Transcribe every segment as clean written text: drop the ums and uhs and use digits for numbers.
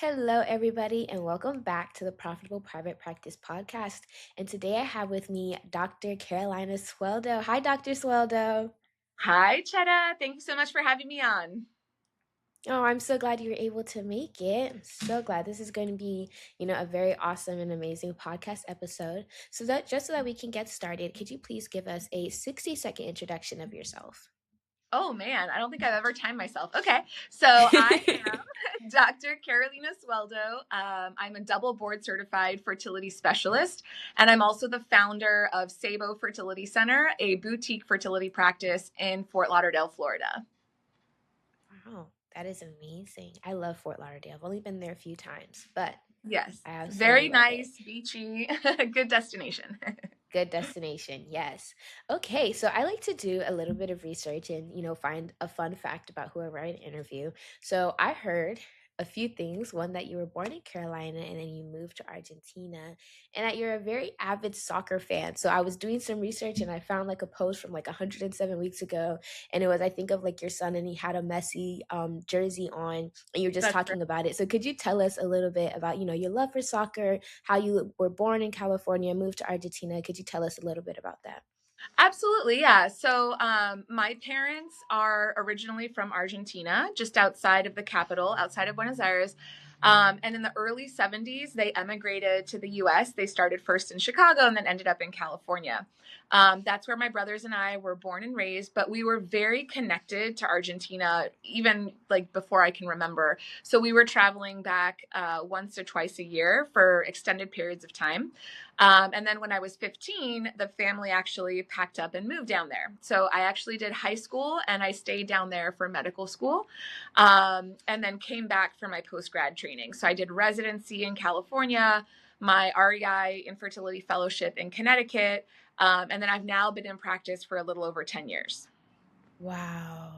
Hello, everybody, and welcome back to the Profitable Private Practice Podcast. And today I have with me Dr. Carolina Sueldo. Hi, Dr. Sueldo. Hi, Chetta. Thank you so much for having me on. Oh, I'm so glad you were able to make it. I'm so glad this is going to be, a very awesome and amazing podcast episode. So that we can get started, could you please give us a 60-second introduction of yourself? Oh man, I don't think I've ever timed myself. Okay, so I am Dr. Carolina Sueldo. I'm a double board certified fertility specialist, and I'm also the founder of 𝐏𝐫𝐸 Fertility Center, a boutique fertility practice in Fort Lauderdale, Florida. Wow, that is amazing. I love Fort Lauderdale. I've only been there a few times, but Yes, I absolutely very love it. nice, beachy, good destination. Good destination, yes. Okay, so I like to do a little bit of research and, find a fun fact about whoever I interview. So I heard a few things. One, that you were born in Carolina and then you moved to Argentina, and that you're a very avid soccer fan. So I was doing some research and I found like a post from like 107 weeks ago, and it was, I think, of like your son, and he had a Messi jersey on, and you're just That's right. talking about it. So could you tell us a little bit about, your love for soccer, how you were born in California, moved to Argentina? Could you tell us a little bit about that? Absolutely, yeah. So, my parents are originally from Argentina, just outside of the capital, outside of Buenos Aires. And in the early 70s, they emigrated to the US. They started first in Chicago and then ended up in California. That's where my brothers and I were born and raised, but we were very connected to Argentina, even like before I can remember. So we were traveling back once or twice a year for extended periods of time. And then when I was 15, the family actually packed up and moved down there. So I actually did high school and I stayed down there for medical school, and then came back for my post grad training. So I did residency in California, my REI infertility fellowship in Connecticut, and then I've now been in practice for a little over 10 years. Wow.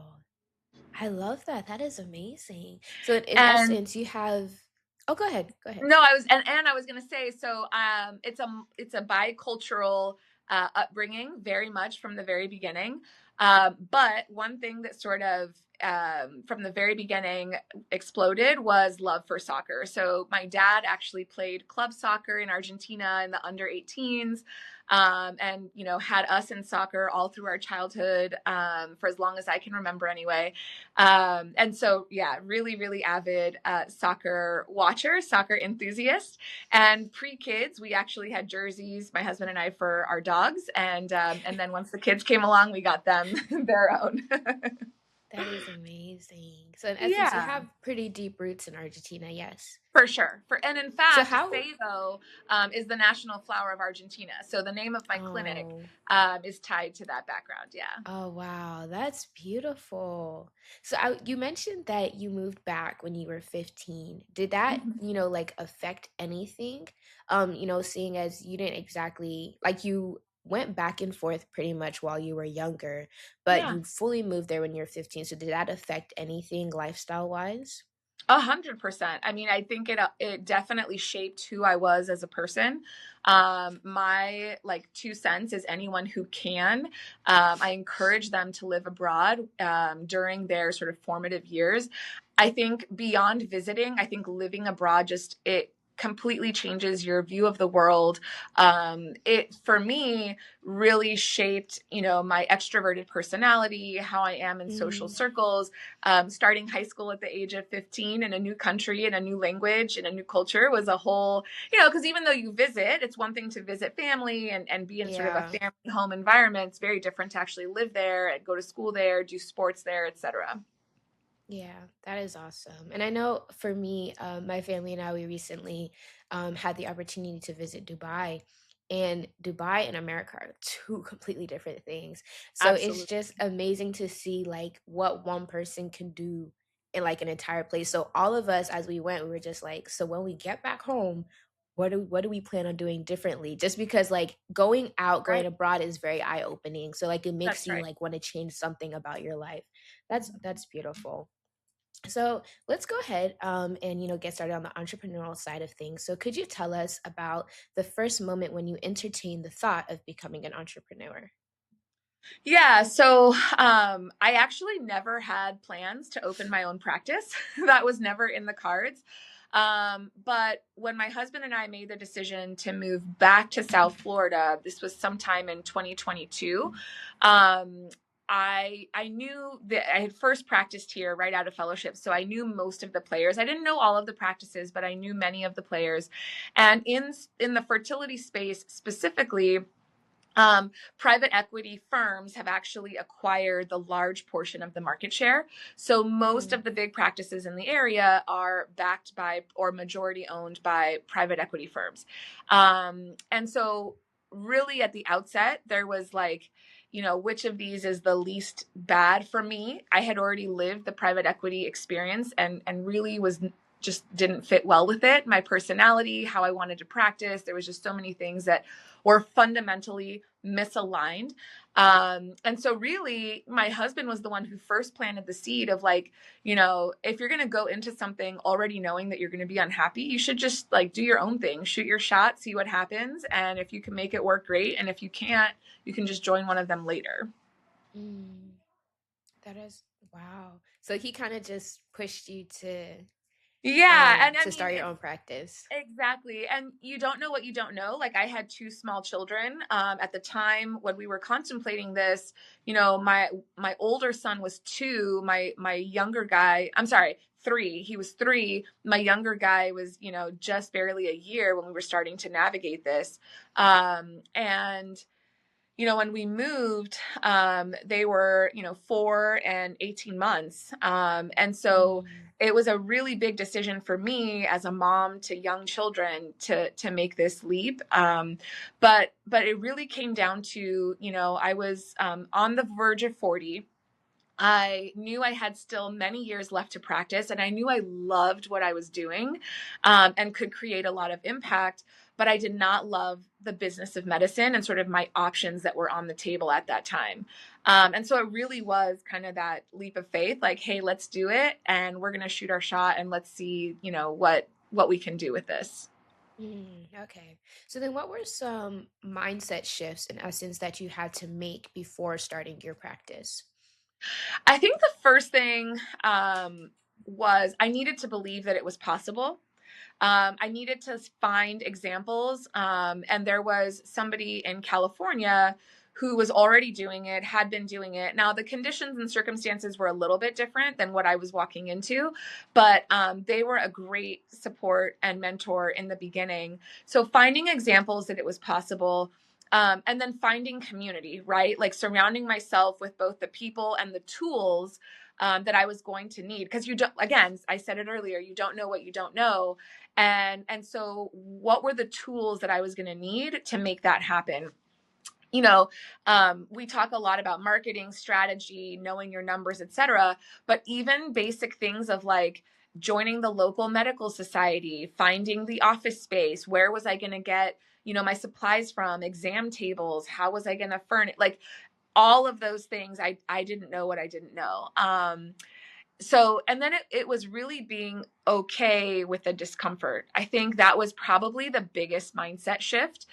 I love that. That is amazing. So in And essence, you have. Oh, go ahead. Go ahead. no, and I was gonna say, so it's a bicultural upbringing, very much from the very beginning. But one thing that sort of from the very beginning exploded was love for soccer. So my dad actually played club soccer in Argentina in the under 18s, and had us in soccer all through our childhood, for as long as I can remember, anyway. And so, yeah, really, really avid soccer watcher, soccer enthusiast. And pre-kids, we actually had jerseys, my husband and I, for our dogs. And then once the kids came along, we got them their own. That is amazing. So in essence, you Yeah. have pretty deep roots in Argentina, yes. For sure. And in So fact, how 𝐏𝐫𝐸 is the national flower of Argentina. So the name of my clinic oh is tied to that background. Yeah. oh wow, that's beautiful. So you mentioned that you moved back when you were 15. Did that, Mhm. like affect anything? Seeing as you didn't exactly, like, you went back and forth pretty much while you were younger, but Yeah. you fully moved there when you're 15. So did that affect anything lifestyle wise? 100%. I mean, I think it definitely shaped who I was as a person. My like 2 cents is anyone who can. I encourage them to live abroad during their sort of formative years. I think beyond visiting, I think living abroad just it completely changes your view of the world. It for me really shaped, my extroverted personality, how I am in social Mm, circles, starting high school at the age of 15 in a new country, in a new language, in a new culture was a whole, because even though you visit, it's one thing to visit family and be in sort of a yeah. family home environment. It's very different to actually live there and go to school there, do sports there, etc. Yeah, that is awesome. And I know for me, my family and I, we recently had the opportunity to visit Dubai. And Dubai and America are two completely different things. So it's Absolutely. just amazing to see like what one person can do in like an entire place. So all of us, as we went, we were just like, so when we get back home, what do we plan on doing differently? Just because like going out, going Right. abroad is very eye-opening. So like it makes That's you right. like want to change something about your life. That's beautiful. So let's go ahead and get started on the entrepreneurial side of things. So could you tell us about the first moment when you entertained the thought of becoming an entrepreneur? Yeah, so I actually never had plans to open my own practice. That was never in the cards. But when my husband and I made the decision to move back to South Florida, this was sometime in 2022. Um, I knew that I had first practiced here right out of fellowship, so I knew most of the players. I didn't know all of the practices, but I knew many of the players. And in the fertility space specifically, private equity firms have actually acquired the large portion of the market share. So most Mm, of the big practices in the area are backed by or majority owned by private equity firms. And so really at the outset, there was like, which of these is the least bad for me? I had already lived the private equity experience and really was just didn't fit well with it. My personality, how I wanted to practice, there was just so many things that were fundamentally misaligned. And so really my husband was the one who first planted the seed of like, if you're going to go into something already knowing that you're going to be unhappy, you should just like do your own thing, shoot your shot, see what happens. And if you can make it work, great. And if you can't, you can just join one of them later. mm, that is wow. So he kind of just pushed you Yeah. And I to mean, start your it's own practice. exactly. And you don't know what you don't know. Like I had two small children at the time when we were contemplating this. My older son was 2. My younger guy, I'm sorry, 3. He was 3. My younger guy was just barely a year when we were starting to navigate this. And when we moved, they were, 4 and 18 months. And so Mm, it was a really big decision for me as a mom to young children to make this leap. But it really came down to, I was on the verge of 40. I knew I had still many years left to practice, and I knew I loved what I was doing and could create a lot of impact. But I did not love the business of medicine and sort of my options that were on the table at that time. And so it really was kind of that leap of faith, like, hey, let's do it, and we're going to shoot our shot, and let's see, what we can do with this. okay. So then what were some mindset shifts in essence that you had to make before starting your practice? I think the first thing was I needed to believe that it was possible. I needed to find examples. And there was somebody in California who was already doing it, had been doing it. Now, the conditions and circumstances were a little bit different than what I was walking into, but they were a great support and mentor in the beginning. So, finding examples that it was possible. And then finding community, right? Like surrounding myself with both the people and the tools that I was going to need. Because you don't, again, I said it earlier, you don't know what you don't know. And so what were the tools that I was going to need to make that happen? We talk a lot about marketing strategy, knowing your numbers, etc. But even basic things of like joining the local medical society, finding the office space, where was I going to get, my supplies from, exam tables, how was I going to furnish, like all of those things. I didn't know what I didn't know. And then it was really being okay with the discomfort. I think that was probably the biggest mindset shift.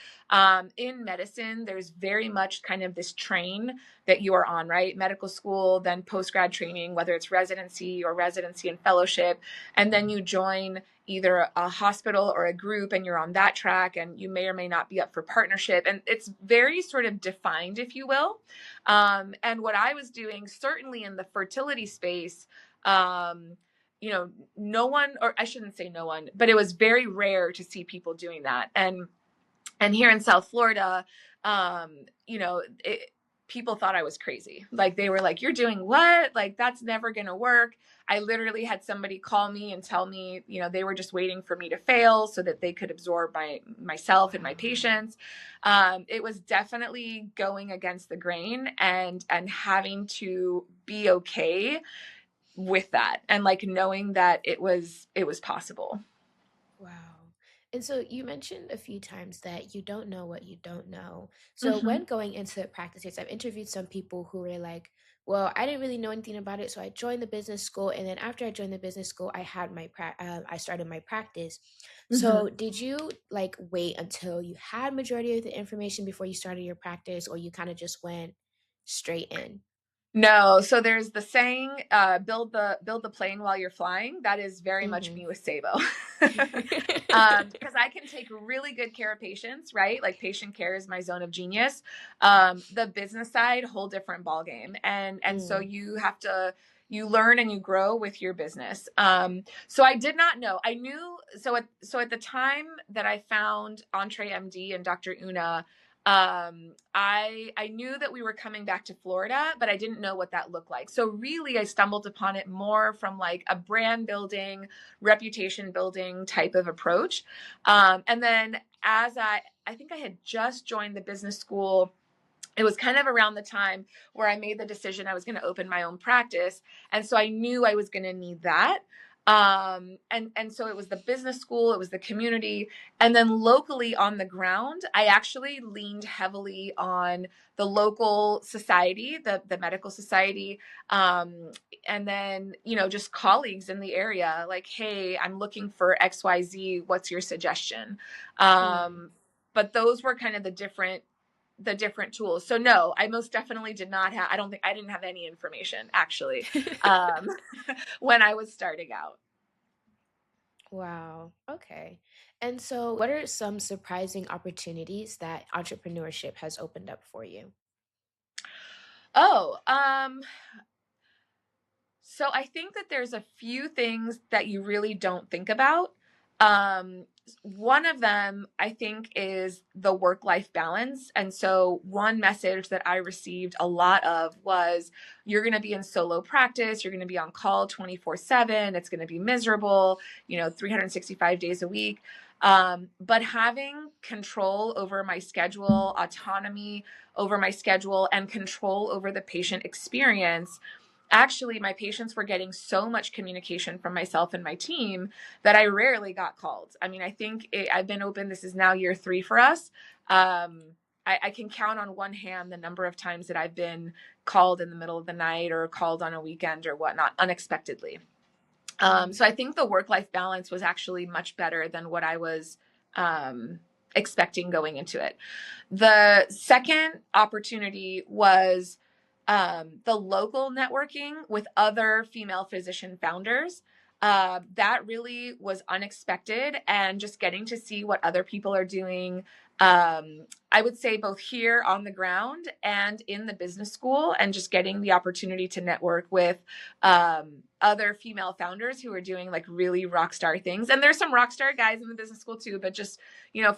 In medicine, there's very much kind of this train that you are on, right? Medical school, then post grad training, whether it's residency or residency and fellowship. And then you join either a hospital or a group and you're on that track, and you may or may not be up for partnership. And it's very sort of defined, if you will. And what I was doing, certainly in the fertility space, um, no one, or I shouldn't say no one, but it was very rare to see people doing that. And here in South Florida, um, you know, it, people thought I was crazy. Like they were like, "You're doing what? Like that's never going to work." I literally had somebody call me and tell me, they were just waiting for me to fail so that they could absorb myself and my Wow. patients. It was definitely going against the grain and having to be okay with that and like knowing that it was possible. Wow. And so you mentioned a few times that you don't know what you don't know. So Hmm. when going into practices, I've interviewed some people who were like, well, I didn't really know anything about it, so I joined the business school, and then after I joined the business school, I started my practice. Hmm. So did you like wait until you had majority of the information before you started your practice, or you kind of just went straight in? No, so there's the saying, build the plane while you're flying. That is very much Mhm. me with Sabo. Because I can take really good care of patients, right? Like patient care is my zone of genius. The business side, whole different ballgame. And so Mm, you learn and you grow with your business. So I did not know. I knew so at the time that I found Entree MD and Dr. Una, I knew that we were coming back to Florida, but I didn't know what that looked like. So really, I stumbled upon it more from like a brand building, reputation building type of approach. And then as I think I had just joined the business school. It was kind of around the time where I made the decision I was going to open my own practice. And so I knew I was going to need that. And so it was the business school, it was the community. And then locally on the ground, I actually leaned heavily on the local society, the medical society. And then, just colleagues in the area like, hey, I'm looking for XYZ. What's your suggestion? mm. But those were kind of the different tools. So no, I most definitely did not have, I didn't have any information actually, um, when I was starting out. Wow. Okay. And so, what are some surprising opportunities that entrepreneurship has opened up for you? Oh, so I think that there's a few things that you really don't think about. One of them, I think, is the work life balance. And so, one message that I received a lot of was you're going to be in solo practice, you're going to be on call 24/7, it's going to be miserable, 365 days a week. But having control over my schedule, autonomy over my schedule, and control over the patient experience, actually my patients were getting so much communication from myself and my team that I rarely got called. I mean, I think I've been open, this is now year 3 for us. I can count on one hand the number of times that I've been called in the middle of the night or called on a weekend or whatnot unexpectedly. Mm, So I think the work-life balance was actually much better than what I was expecting going into it. The second opportunity was the local networking with other female physician founders. That really was unexpected, and just getting to see what other people are doing. I would say both here on the ground and in the business school, and just getting the opportunity to network with other female founders who are doing like really rock star things. And there's some rock star guys in the business school too, but just,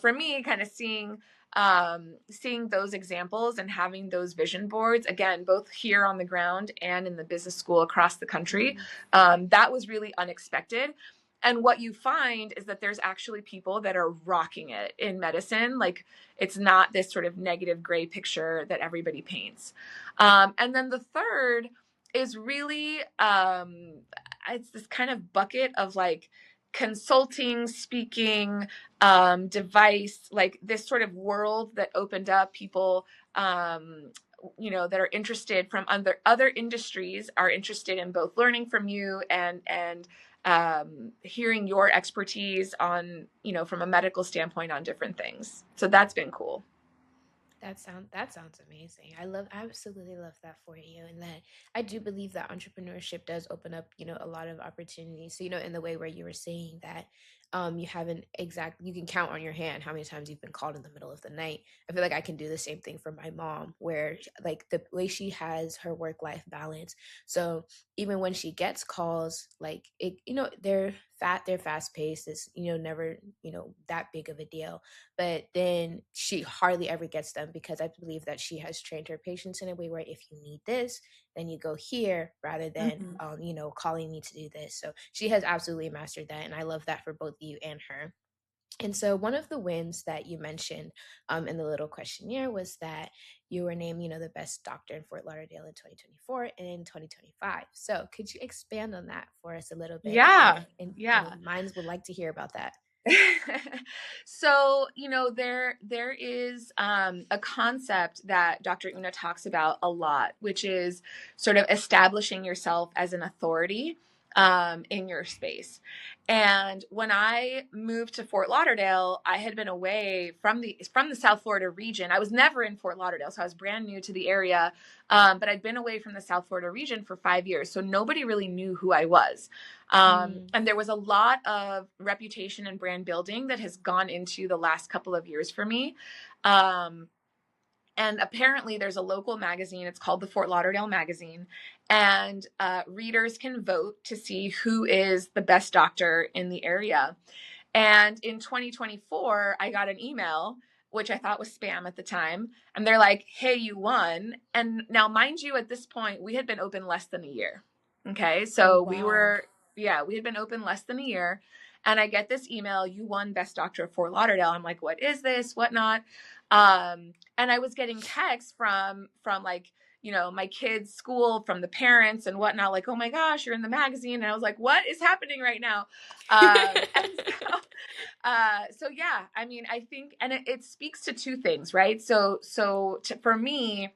for me, kind of seeing those examples and having those vision boards again, both here on the ground and in the business school across the country, mm, that was really unexpected. And what you find is that there's actually people that are rocking it in medicine. Like, it's not this sort of negative gray picture that everybody paints. And then the third is really, it's this kind of bucket of like consulting, speaking, device, like this sort of world that opened up. People, that are interested from other industries are interested in both learning from you and hearing your expertise on, from a medical standpoint on different things. So that's been cool. that sounds amazing. I absolutely love that for you, and that I do believe that entrepreneurship does open up, a lot of opportunities. So, in the way where you were saying that you haven't exact you can count on your hand how many times you've been called in the middle of the night. I feel like I can do the same thing for my mom, where like the way she has her work life balance. So even when she gets calls, like it, they're fast paced. It's never that big of a deal, but then she hardly ever gets them because I believe that she has trained her patients in a way where if you need this, then you go here rather than Mhm. calling me to do this. So she has absolutely mastered that, and I love that for both you and her. And so one of the wins that you mentioned in the little questionnaire was that you were named, the best doctor in Fort Lauderdale in 2024 and in 2025. So could you expand on that for us a little bit? Yeah. And Yeah. minds would like to hear about that. So, there is a concept that Dr. Una talks about a lot, which is sort of establishing yourself as an authority. in your space. And when I moved to Fort Lauderdale, I had been away from the South Florida region. I was never in Fort Lauderdale, so I was brand new to the area. But I'd been away from the South Florida region for 5 years, so nobody really knew who I was. Mm. And there was a lot of reputation and brand building that has gone into the last couple of years for me. Um, and apparently there's a local magazine. It's called the Fort Lauderdale Magazine. And readers can vote to see who is the best doctor in the area. And in 2024, I got an email, which I thought was spam at the time. And they're like, hey, you won. And now, mind you, at this point, we had been open less than a year. Okay. Oh, So wow. we had been open less than a year. And I get this email, you won Best Doctor of Fort Lauderdale. I'm like, what is this? Whatnot. And I was getting texts from like, my kids' school, from the parents and whatnot, like, oh my gosh, you're in the magazine. And I was like, what is happening right now? So yeah, I mean, I think, and it speaks to two things, right? For me,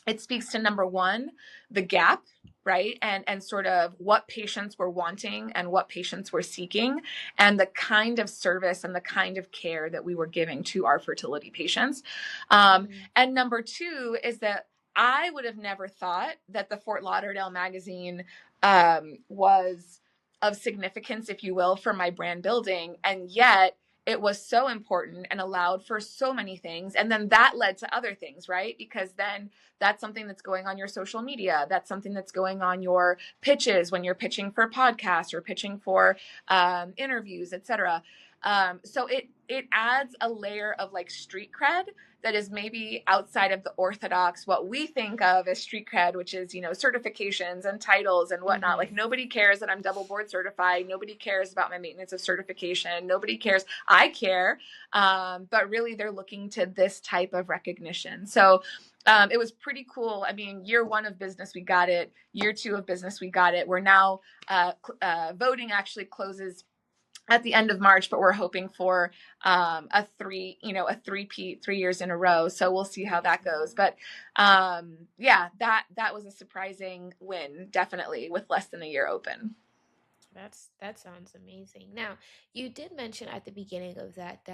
it speaks to number one, the gap, right? And sort of what patients were wanting and what patients were seeking, and the kind of service and the kind of care that we were giving to our fertility patients. Mm. And number two is that I would have never thought that the Fort Lauderdale magazine was of significance, if you will, for my brand building. And yet it was so important and allowed for so many things. And then that led to other things, right? Because then that's something that's going on your social media. That's something that's going on your pitches when you're pitching for podcasts or pitching for interviews, etc. So it adds a layer of like street cred that is maybe outside of the orthodox, what we think of as street cred, which is, certifications and titles and whatnot. Mm-hmm. Like, nobody cares that I'm double board certified. Nobody cares about my maintenance of certification. Nobody cares. I care. But really they're looking to this type of recognition. So it was pretty cool. I mean, year one of business, we got it. Year two of business, we got it. We're now, voting actually closes at the end of March, but we're hoping for a three-peat 3 years in a row. So we'll see how that goes. But yeah, that was a surprising win, definitely, with less than a year open. That sounds amazing. Now, you did mention at the beginning of that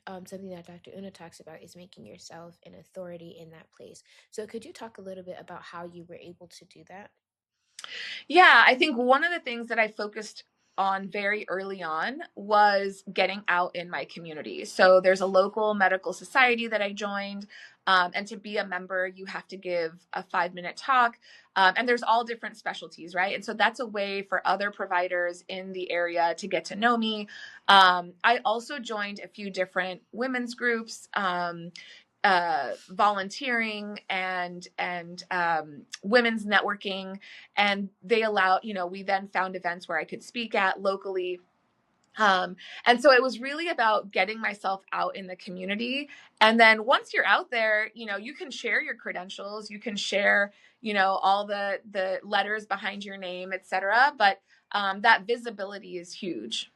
something that Dr. Una talks about is making yourself an authority in that place. So, could you talk a little bit about how you were able to do that? Yeah, I think one of the things that I focused on very early on was getting out in my community. So there's a local medical society that I joined. And to be a member, you have to give a 5-minute talk. And there's all different specialties, right? And so that's a way for other providers in the area to get to know me. I also joined a few different women's groups. Volunteering and women's networking, and they allow, we then found events where I could speak at locally. And so it was really about getting myself out in the community. And then once you're out there, you can share your credentials, you can share, all the letters behind your name, etc. But that visibility is huge.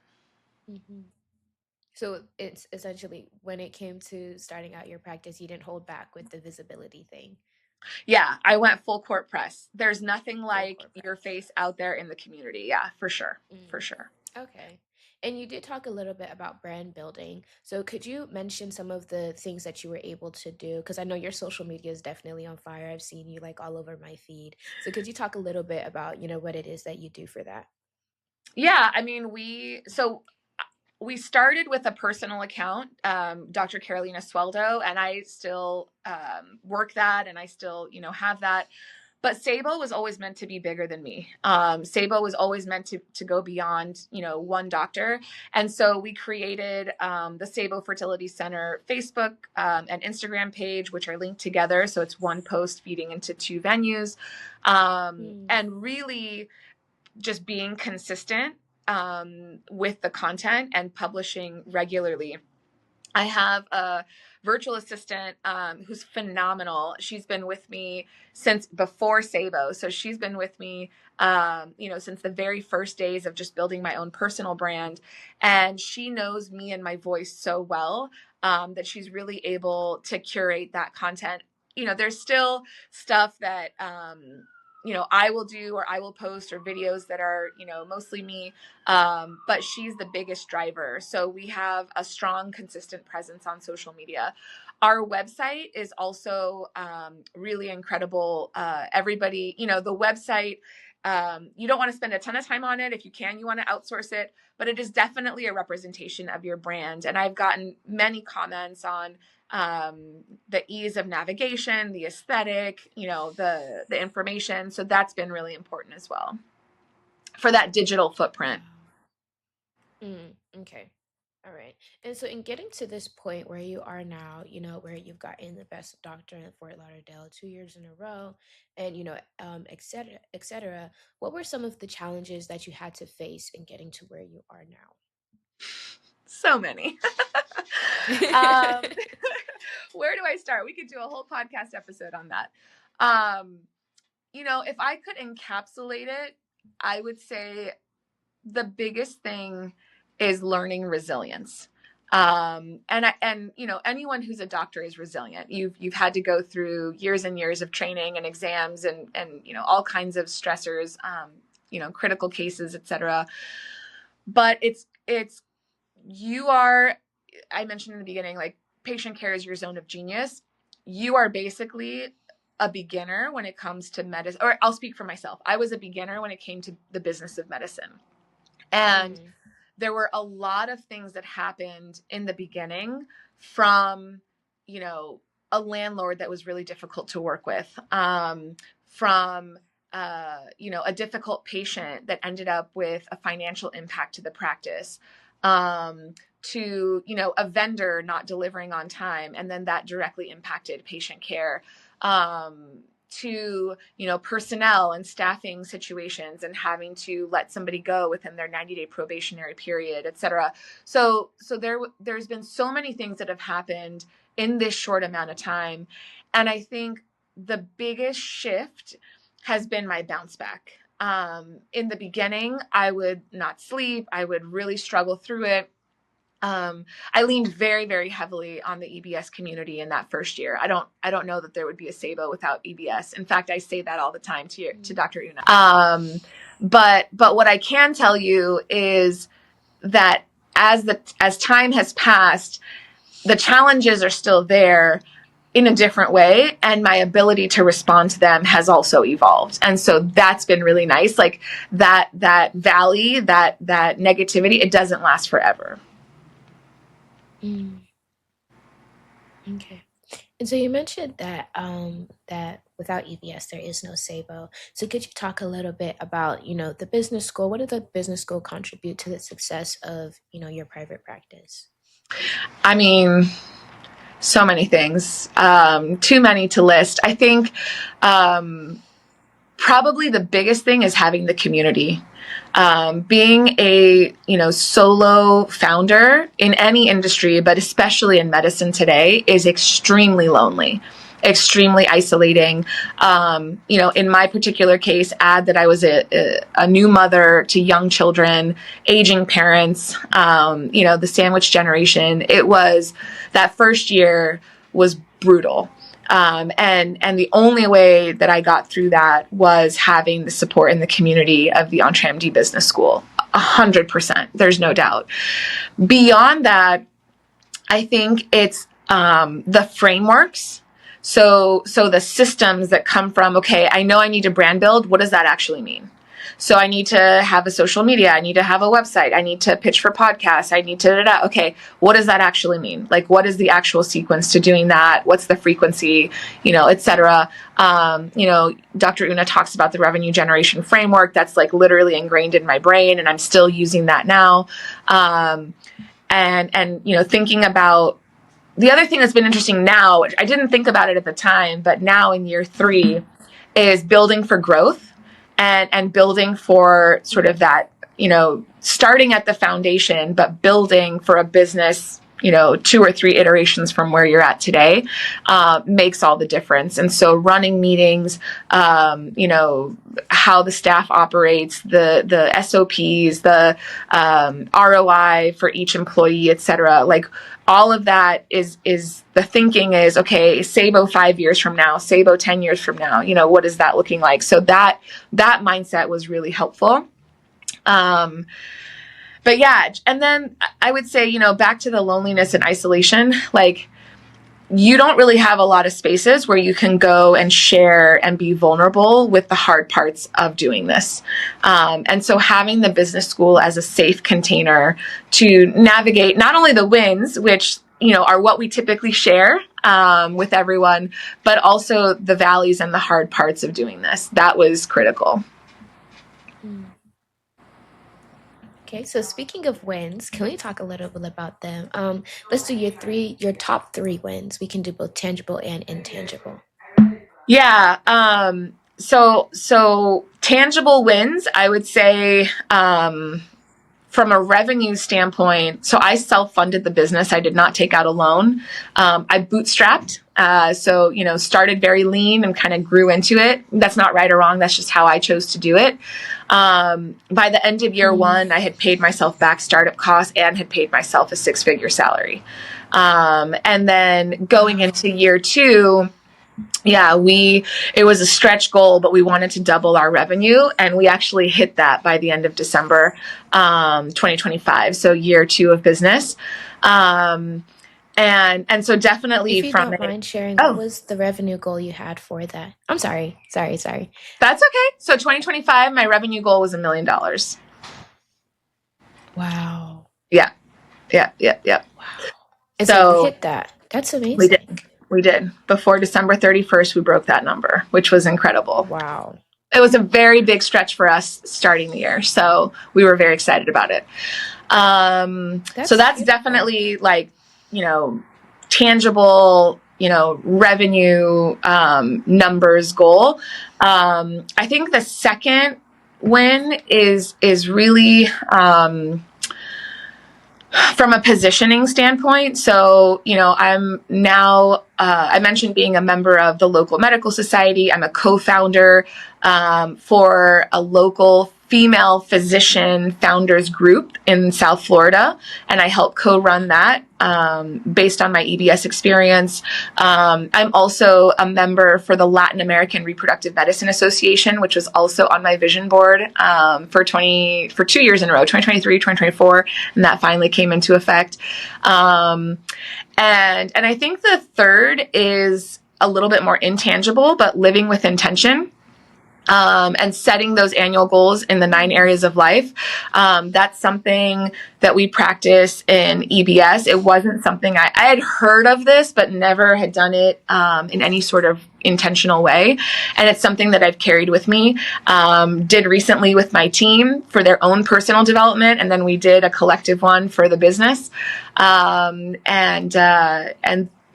Hmm. So, it's essentially when it came to starting out your practice, you didn't hold back with the visibility thing, Yeah, I went full court press. There's nothing full like court your press. face out there in the community. Yeah, for sure. For Mm. sure. Okay. And you did talk a little bit about brand building. So could you mention some of the things that you were able to do? Because I know your social media is definitely on fire. I've seen you like all over my feed. So could you talk a little bit about, what it is that you do for that? Yeah, I mean, we started with a personal account, Dr. Carolina Sueldo, and I still work that, and I still, have that. But 𝐏𝐫𝐤𝐧 was always meant to be bigger than me. 𝐏𝐫𝐤𝐧 was always meant to go beyond, one doctor. And so we created the 𝐏𝐫𝐤𝐧 Fertility Center Facebook and Instagram page, which are linked together. So it's one post feeding into two venues. Mm. And really just being consistent with the content and publishing regularly. I have a virtual assistant who's phenomenal. She's been with me since before 𝐏𝐶𝐫𝐤𝐧. So she's been with me, since the very first days of just building my own personal brand. And she knows me and my voice so well that she's really able to curate that content. There's still stuff that I will do, or I will post, or videos that are, mostly me. But she's the biggest driver. So we have a strong, consistent presence on social media. Our website is also really incredible. Everybody, the website, you don't want to spend a ton of time on it. If you can, you want to outsource it, but it is definitely a representation of your brand. And I've gotten many comments on the ease of navigation, the aesthetic, the information. So that's been really important as well for that digital footprint. Okay. All right. And so in getting to this point where you are now, where you've gotten the best doctor in Fort Lauderdale 2 years in a row and, et cetera, what were some of the challenges that you had to face in getting to where you are now? So many. um, where do I start? We could do a whole podcast episode on that. If I could encapsulate it, I would say the biggest thing is learning resilience. And anyone who's a doctor is resilient. You've had to go through years and years of training and exams and all kinds of stressors, critical cases, etc. But I mentioned in the beginning, like, patient care is your zone of genius. You are basically a beginner when it comes to medicine, or I'll speak for myself. I was a beginner when it came to the business of medicine. And there were a lot of things that happened in the beginning, from, a landlord that was really difficult to work with, from, a difficult patient that ended up with a financial impact to the practice, to, a vendor not delivering on time, and then that directly impacted patient care, to, personnel and staffing situations and having to let somebody go within their 90-day probationary period, et cetera. So there's been so many things that have happened in this short amount of time. And I think the biggest shift has been my bounce back. In the beginning, I would not sleep. I would really struggle through it. I leaned very, very heavily on the EBS community in that first year. I don't know that there would be a 𝐉𝐨𝐲 without EBS. In fact, I say that all the time to Dr. Una. But what I can tell you is that as time has passed, the challenges are still there in a different way, and my ability to respond to them has also evolved. And so that's been really nice. Like that valley, that negativity, it doesn't last forever. Okay. And so you mentioned that that without EBS there is no 𝐉𝐨𝐲. So could you talk a little bit about, the business school? What did the business school contribute to the success of, your private practice? I mean, so many things. Too many to list. I think probably the biggest thing is having the community. Being a solo founder in any industry, but especially in medicine today, is extremely lonely, extremely isolating. In my particular case, add that I was a new mother to young children, aging parents, the sandwich generation. It was, that first year was brutal. And the only way that I got through that was having the support in the community of the EntreMD Business School. 100%. There's no doubt. Beyond that, I think it's the frameworks. So the systems that come from, okay, I know I need to brand build. What does that actually mean? So I need to have a social media. I need to have a website. I need to pitch for podcasts. I need to, okay, what does that actually mean? Like, what is the actual sequence to doing that? What's the frequency, et cetera? Dr. Una talks about the revenue generation framework. That's like literally ingrained in my brain, and I'm still using that now. And thinking about the other thing that's been interesting now, which I didn't think about it at the time, but now in year 3, is building for growth. And building for sort of that, starting at the foundation, but building for a business 2 or 3 iterations from where you're at today, makes all the difference. And so running meetings, how the staff operates, the SOPs, the ROI for each employee, et cetera, like all of that is the thinking is, okay, 𝐏𝐫𝐢𝐲 5 years from now, 𝐏𝐫𝐢𝐲 10 years from now, what is that looking like? So that mindset was really helpful. But yeah, and then I would say, back to the loneliness and isolation, like you don't really have a lot of spaces where you can go and share and be vulnerable with the hard parts of doing this. And so having the business school as a safe container to navigate not only the wins, which, are what we typically share with everyone, but also the valleys and the hard parts of doing this. That was critical. Okay, so speaking of wins, can we talk a little bit about them? Let's do your top 3 wins. We can do both tangible and intangible. Yeah. So tangible wins, I would say, from a revenue standpoint, so I self-funded the business. I did not take out a loan. I bootstrapped. Started very lean and kind of grew into it. That's not right or wrong. That's just how I chose to do it. By the end of year 1, I had paid myself back startup costs and had paid myself a 6-figure salary. And then going into year 2, it was a stretch goal, but we wanted to double our revenue, and we actually hit that by the end of December 2025. So year 2 of business. And so definitely if you don't mind sharing, what was the revenue goal you had for that? I'm sorry. That's okay. So 2025, my revenue goal was $1 million. Wow. Yeah. Wow. And so you hit that. That's amazing. We did. Before December 31st, we broke that number, which was incredible. Wow. It was a very big stretch for us starting the year. So we were very excited about it. So that's definitely like, tangible, revenue, numbers goal. I think the second win is really, from a positioning standpoint. So, I'm now, I mentioned being a member of the local medical society. I'm a co-founder for a local female physician founders group in South Florida, and I help co-run that based on my EBS experience. I'm also a member for the Latin American Reproductive Medicine Association, which was also on my vision board for 2 years in a row, 2023, 2024, and that finally came into effect. And I think the third is a little bit more intangible, but living with intention. And setting those annual goals in the 9 areas of life. That's something that we practice in EBS. It wasn't something I had heard of this, but never had done it in any sort of intentional way. And it's something that I've carried with me. Did recently with my team for their own personal development, and then we did a collective one for the business.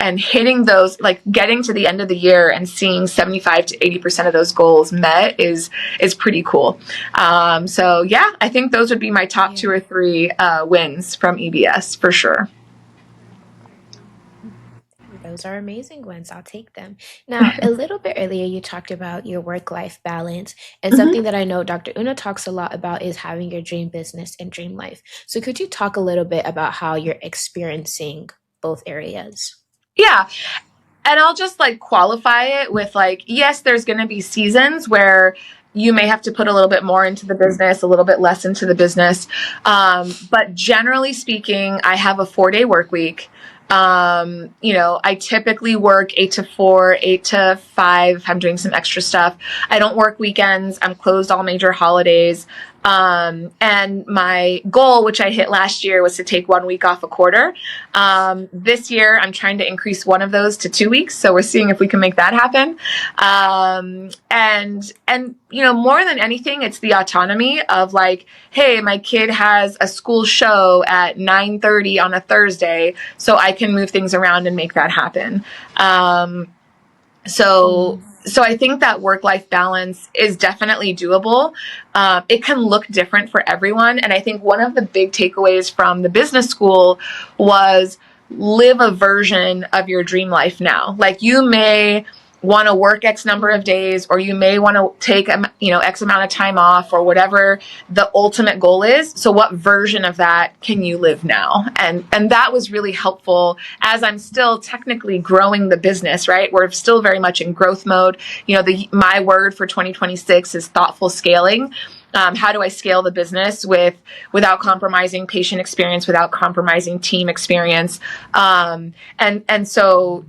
And hitting those, like getting to the end of the year and seeing 75 to 80% of those goals met is pretty cool. So yeah, I think those would be my top 2 or 3 wins from EBS for sure. Those are amazing ones. I'll take them. Now, a little bit earlier, you talked about your work-life balance, and something that I know Dr. Una talks a lot about is having your dream business and dream life. So could you talk a little bit about how you're experiencing both areas? Yeah. And I'll just qualify it with yes, there's going to be seasons where you may have to put a little bit more into the business, a little bit less into the business. But generally speaking, I have a 4-day work week. I typically work 8 to 4, 8 to 5. I'm doing some extra stuff. I don't work weekends. I'm closed all major holidays. And my goal, which I hit last year, was to take 1 week off a quarter. This year, I'm trying to increase one of those to 2 weeks. So we're seeing if we can make that happen. And more than anything, it's the autonomy of hey, my kid has a school show at 9:30 on a Thursday, so I can move things around and make that happen. So I think that work-life balance is definitely doable. It can look different for everyone. And I think one of the big takeaways from the business school was live a version of your dream life now. Like you may want to work X number of days, or you may want to take, X amount of time off, or whatever the ultimate goal is. So what version of that can you live now? And that was really helpful as I'm still technically growing the business, right? We're still very much in growth mode. My word for 2026 is thoughtful scaling. How do I scale the business without compromising patient experience, without compromising team experience? And so,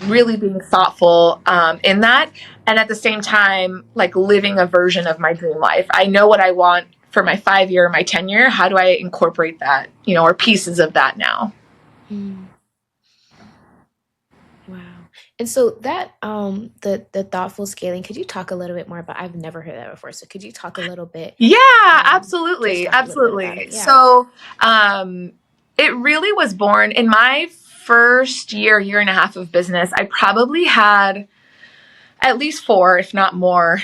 really being thoughtful in that. And at the same time, like living a version of my dream life. I know what I want for my 5-year, my 10-year. How do I incorporate that, or pieces of that now? Mm. Wow. And so that the thoughtful scaling, could you talk a little bit more about, I've never heard that before. So could you talk a little bit, Yeah, just absolutely. talk a little bit about it? Absolutely. Yeah. So, it really was born in my first year and a half of business. I probably had at least 4, if not more,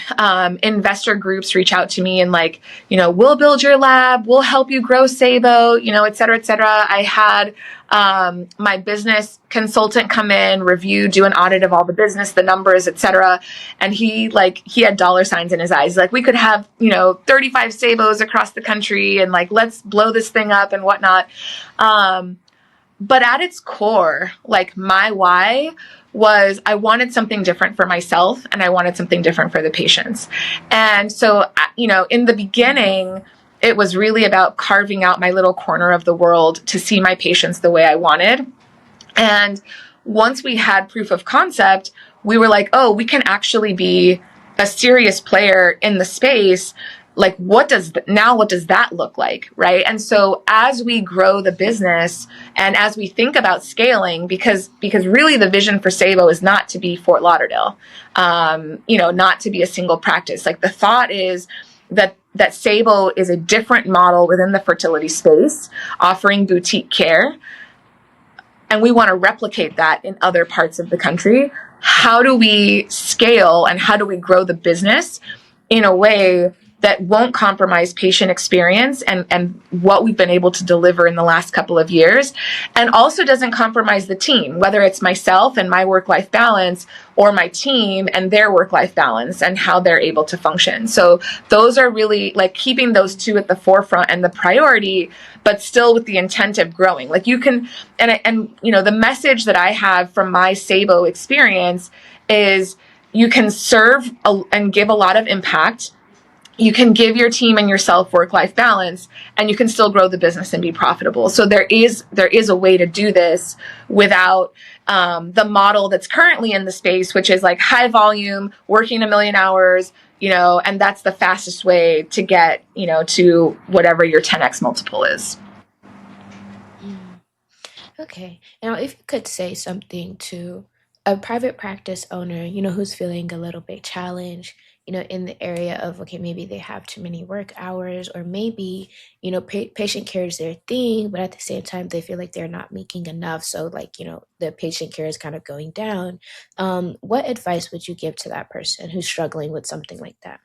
investor groups reach out to me and like, we'll build your lab, we'll help you grow 𝐏𝐫𝐤𝐻, et cetera, et cetera. I had my business consultant come in, review, do an audit of all the business, the numbers, et cetera. And he had dollar signs in his eyes. Like we could have, 35 𝐏𝐫𝐤𝐻s across the country and like, let's blow this thing up and whatnot. But at its core, like my why was I wanted something different for myself and I wanted something different for the patients. And so, in the beginning, it was really about carving out my little corner of the world to see my patients the way I wanted. And once we had proof of concept, we were like, oh, we can actually be a serious player in the space. Like, what does that look like, right? And so as we grow the business and as we think about scaling, because really the vision for 𝐏𝐶𝑉𝐞 is not to be Fort Lauderdale, not to be a single practice. Like the thought is that 𝐏𝐶𝑉𝐞 is a different model within the fertility space, offering boutique care. And we want to replicate that in other parts of the country. How do we scale and how do we grow the business in a way that won't compromise patient experience and what we've been able to deliver in the last couple of years, and also doesn't compromise the team, whether it's myself and my work-life balance or my team and their work-life balance and how they're able to function. So those are really like keeping those two at the forefront and the priority, but still with the intent of growing. Like you can, and the message that I have from my 𝐏𝐶𝑉𝐞 experience is you can serve and give a lot of impact. You can give your team and yourself work-life balance, and you can still grow the business and be profitable. So there is a way to do this without the model that's currently in the space, which is like high volume, working 1 million hours, and that's the fastest way to get, to whatever your 10x multiple is. Okay. Now, if you could say something to a private practice owner, who's feeling a little bit challenged, in the area of, okay, maybe they have too many work hours, or maybe, patient care is their thing, but at the same time, they feel like they're not making enough. So like, the patient care is kind of going down. What advice would you give to that person who's struggling with something like that?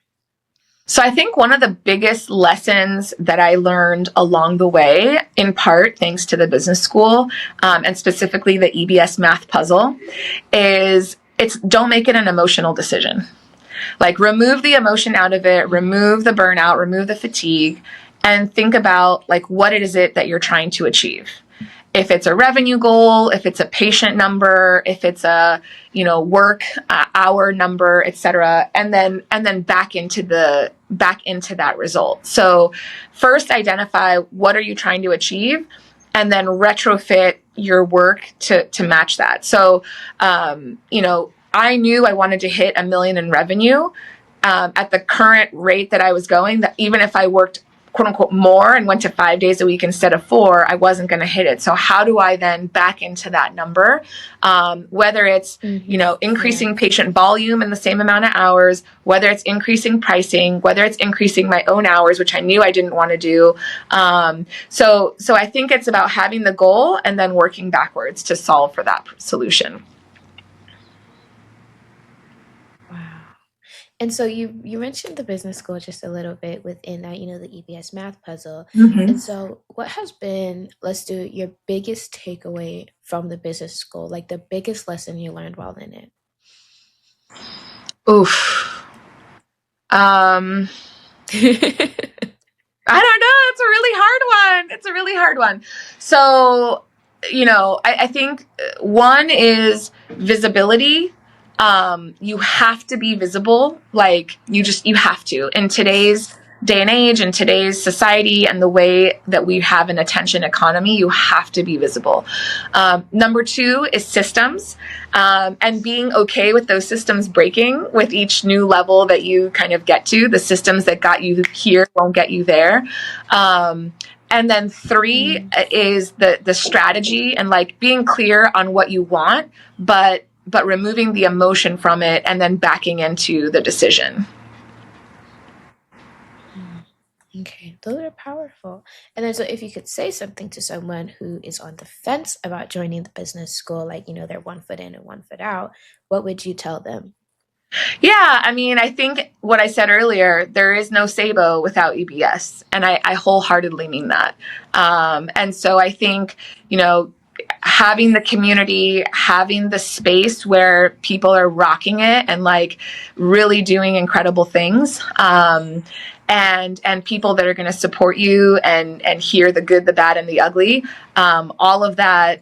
So I think one of the biggest lessons that I learned along the way, in part thanks to the business school, and specifically the EBS math puzzle, is don't make it an emotional decision. Like remove the emotion out of it, remove the burnout, remove the fatigue, and think about like what is it that you're trying to achieve. If it's a revenue goal, if it's a patient number, if it's a work hour number, et cetera, and then back into that result. So first identify what are you trying to achieve, and then retrofit your work to match that. So I knew I wanted to hit 1 million in revenue at the current rate that I was going. That even if I worked quote unquote more and went to 5 days a week instead of 4, I wasn't going to hit it. So how do I then back into that number? Whether it's, increasing patient volume in the same amount of hours, whether it's increasing pricing, whether it's increasing my own hours, which I knew I didn't want to do. So I think it's about having the goal and then working backwards to solve for that solution. Wow. And so you mentioned the business school just a little bit within that, the EBS math puzzle. And Mm-hmm. so what has been, let's do your biggest takeaway from the business school, like the biggest lesson you learned while in it? Oof. Um, I don't know. It's a really hard one. It's a really hard one. So, I think one is visibility. You have to be visible. Like you have to. In today's day and age, in today's society, and the way that we have an attention economy, you have to be visible. Number two is systems, and being okay with those systems breaking with each new level that you kind of get to. The systems that got you here won't get you there. And then three Mm. is the strategy and like being clear on what you want, but removing the emotion from it and then backing into the decision. Mm. Okay, those are powerful. And then, so if you could say something to someone who is on the fence about joining the business school, like, they're one foot in and one foot out, what would you tell them? Yeah, I mean, I think what I said earlier, there is no SABO without EBS, and I wholeheartedly mean that. And so I think, having the community, having the space where people are rocking it and like really doing incredible things, and people that are going to support you and hear the good, the bad, and the ugly, all of that,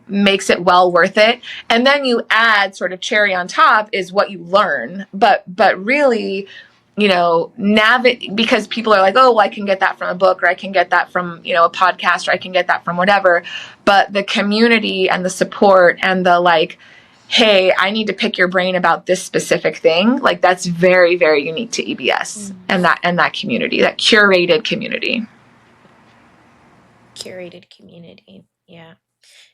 makes it well worth it. And then you add sort of cherry on top is what you learn, but really, navigate, because people are like, oh, well, I can get that from a book, or I can get that from, a podcast, or I can get that from whatever. But the community and the support and the like, hey, I need to pick your brain about this specific thing. Like that's very, very unique to EBS Mm. and that community, that curated community. Curated community. Yeah.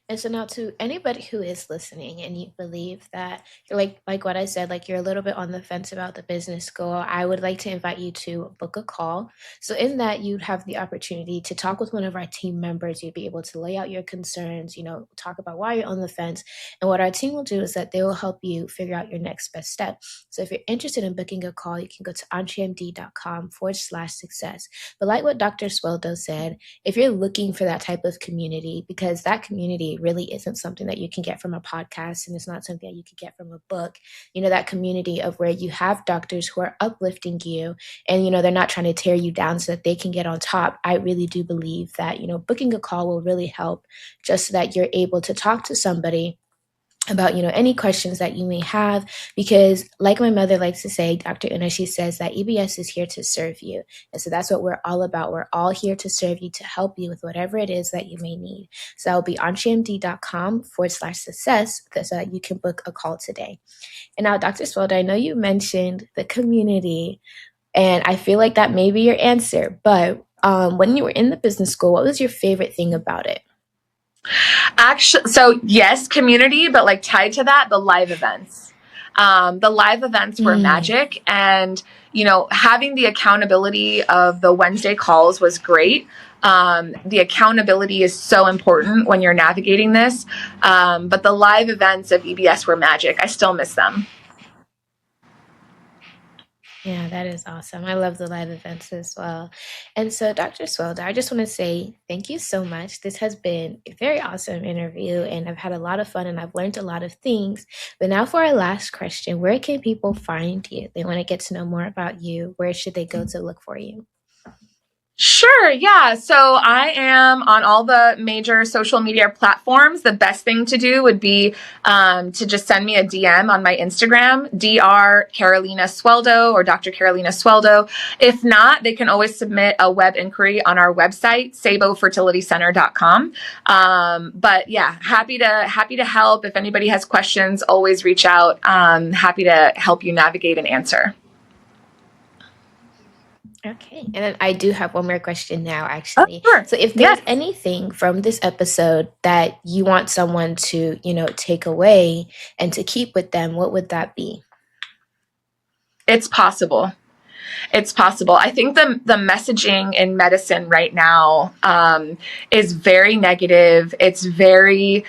And so now to anybody who is listening and you believe that you're like what I said, like you're a little bit on the fence about the business school, I would like to invite you to book a call. So in that you'd have the opportunity to talk with one of our team members. You'd be able to lay out your concerns, talk about why you're on the fence. And what our team will do is that they will help you figure out your next best step. So if you're interested in booking a call, you can go to entremd.com/success. But like what Dr. Sueldo said, if you're looking for that type of community, because that community really isn't something that you can get from a podcast, and it's not something that you can get from a book, that community of where you have doctors who are uplifting you and, they're not trying to tear you down so that they can get on top. I really do believe that, booking a call will really help just so that you're able to talk to somebody about any questions that you may have, because like my mother likes to say, Dr. Una, she says that EBS is here to serve you. And so that's what we're all about. We're all here to serve you, to help you with whatever it is that you may need. So that'll be entremd.com/success so that you can book a call today. And now, Dr. Sweldo, I know you mentioned the community, and I feel like that may be your answer, but when you were in the business school, what was your favorite thing about it? Actually, so yes, community, but like tied to that, the live events. The live events were magic, and having the accountability of the Wednesday calls was great. The accountability is so important when you're navigating this, but the live events of EBS were magic. I still miss them. Yeah, that is awesome. I love the live events as well. And so, Dr. Sweldo, I just want to say thank you so much. This has been a very awesome interview, and I've had a lot of fun and I've learned a lot of things. But now, for our last question, where can people find you? They want to get to know more about you. Where should they go to look for you? Sure. Yeah. So I am on all the major social media platforms. The best thing to do would be to just send me a DM on my Instagram, Dr. Carolina Sueldo or Dr. Carolina Sueldo. If not, they can always submit a web inquiry on our website, sabofertilitycenter.com. But yeah, happy to help. If anybody has questions, always reach out. Happy to help you navigate and answer. Okay. And then I do have one more question now, Oh, actually. sure. So if there's Yes. anything from this episode that you want someone to, take away and to keep with them, what would that be? It's possible. It's possible. I think the messaging in medicine right now is very negative. It's very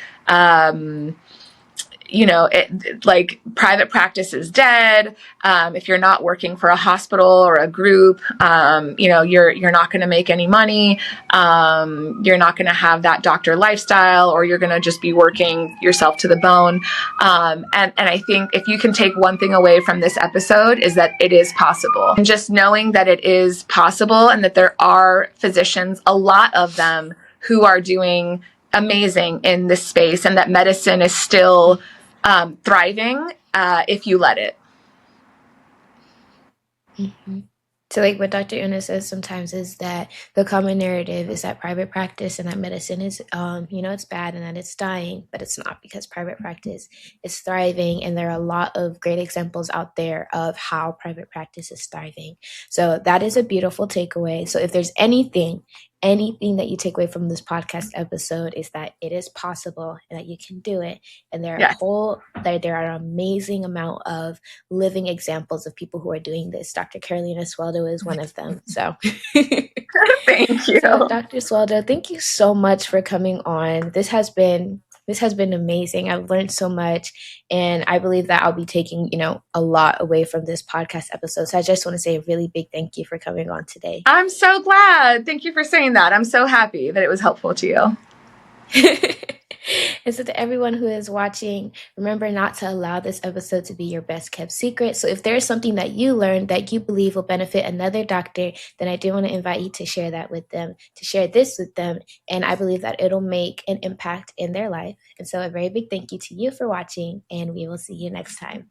like private practice is dead. If you're not working for a hospital or a group, you're not going to make any money. You're not going to have that doctor lifestyle, or you're going to just be working yourself to the bone. And I think if you can take one thing away from this episode, is that it is possible. And just knowing that it is possible, and that there are physicians, a lot of them, who are doing amazing in this space, and that medicine is still thriving if you let it. Mm-hmm. So like what Dr. Una says sometimes is that the common narrative is that private practice and that medicine is, it's bad and that it's dying, but it's not, because private practice is thriving. And there are a lot of great examples out there of how private practice is thriving. So that is a beautiful takeaway. So if there's anything that you take away from this podcast episode, is that it is possible and that you can do it. And there are an amazing amount of living examples of people who are doing this. Dr. Carolina Sueldo is one of them. So Thank you. So Dr. Sueldo, thank you so much for coming on. This has been amazing. I've learned so much, and I believe that I'll be taking, a lot away from this podcast episode. So I just want to say a really big thank you for coming on today. I'm so glad. Thank you for saying that. I'm so happy that it was helpful to you. And so to everyone who is watching, remember not to allow this episode to be your best kept secret. So if there's something that you learned that you believe will benefit another doctor, then I do want to invite you to share that with them, to share this with them. And I believe that it'll make an impact in their life. And so a very big thank you to you for watching, and we will see you next time.